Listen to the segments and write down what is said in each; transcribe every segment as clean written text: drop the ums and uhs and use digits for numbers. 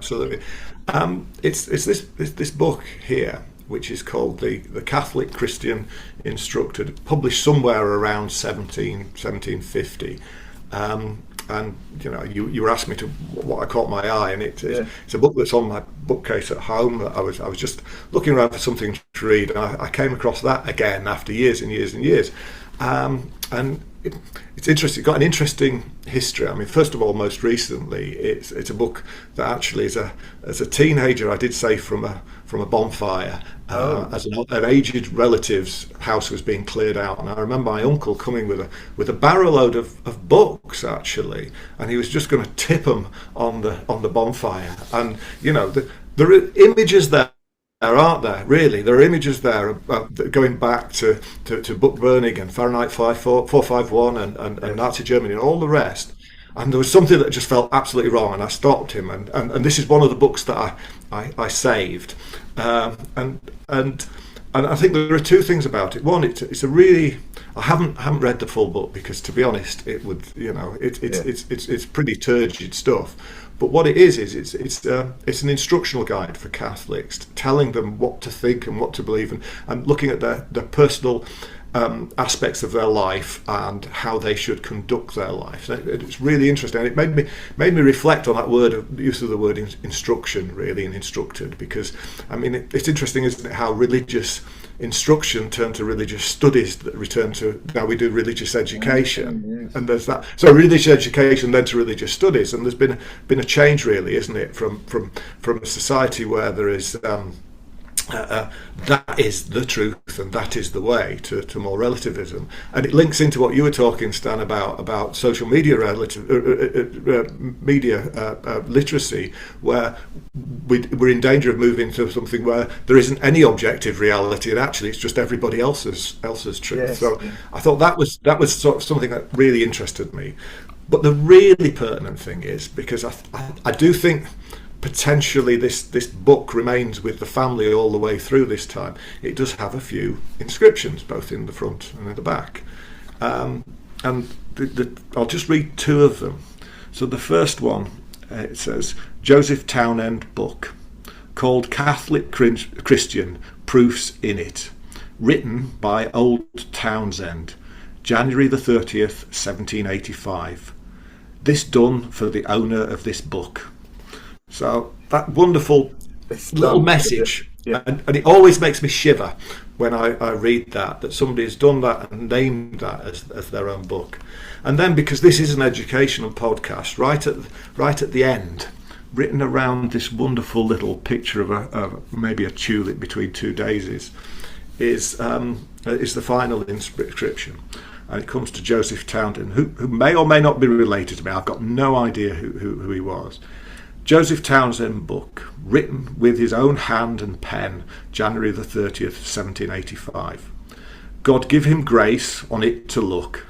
absolutely. It's this book here, which is called the Catholic Christian Instructor, published somewhere around 1750. And you were asking me to what I caught my eye, and it's a book that's on my bookcase at home. I was just looking around for something to read, and I came across that again after years and years and years. And it's interesting. It's got an interesting history. I mean, first of all, most recently, it's a book that actually, as a teenager, I did say from a bonfire, as an aged relative's house was being cleared out, and I remember my uncle coming with a barrow load of books actually, and he was just going to tip them on the bonfire, and there are images there. Aren't there? Really, there are images there going back to book burning and Fahrenheit 451 and Nazi Germany and all the rest. And there was something that just felt absolutely wrong, and I stopped him. And this is one of the books that I saved. And I think there are two things about it. One, it's a really, I haven't read the full book because, to be honest, it would it's pretty turgid stuff. But what it is it's an instructional guide for Catholics, telling them what to think and what to believe, and looking at their personal aspects of their life and how they should conduct their life. So it's really interesting. And it made me reflect on that use of the word instruction, really, and instructed, because I mean it's interesting, isn't it, how religious instruction turned to religious studies that returned to, now we do religious education. Yes. And there's that, so religious education then to religious studies, and there's been a change, really, isn't it, from a society where there is that is the truth and that is the way, to more relativism. And it links into what you were talking, Stan, about social media literacy, where we're in danger of moving to something where there isn't any objective reality, and actually it's just everybody else's truth. Yes. So I thought that was sort of something that really interested me. But the really pertinent thing is, because I do think potentially this book remains with the family all the way through this time, it does have a few inscriptions, both in the front and in the back. And I'll just read two of them. So the first one, it says, Joseph Townend book, called Catholic Christian, Proofs in It, written by Old Townsend, January the 30th, 1785. This done for the owner of this book. So that wonderful little message, and it always makes me shiver when I read that somebody has done that and named that as their own book. And then, because this is an educational podcast, right at the end, written around this wonderful little picture of maybe a tulip between two daisies, is the final inscription. And it comes to Joseph Townend, who may or may not be related to me. I've got no idea who he was. Joseph Townsend book, written with his own hand and pen, January the 30th, 1785. God give him grace on it to look,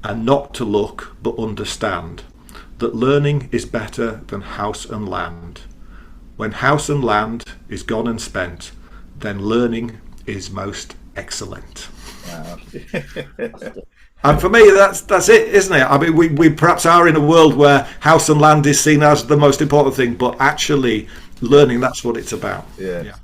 and not to look but understand, that learning is better than house and land. When house and land is gone and spent, then learning is most excellent. Wow. And for me, that's it, isn't it? I mean, we perhaps are in a world where house and land is seen as the most important thing, but actually learning, that's what it's about. Yeah.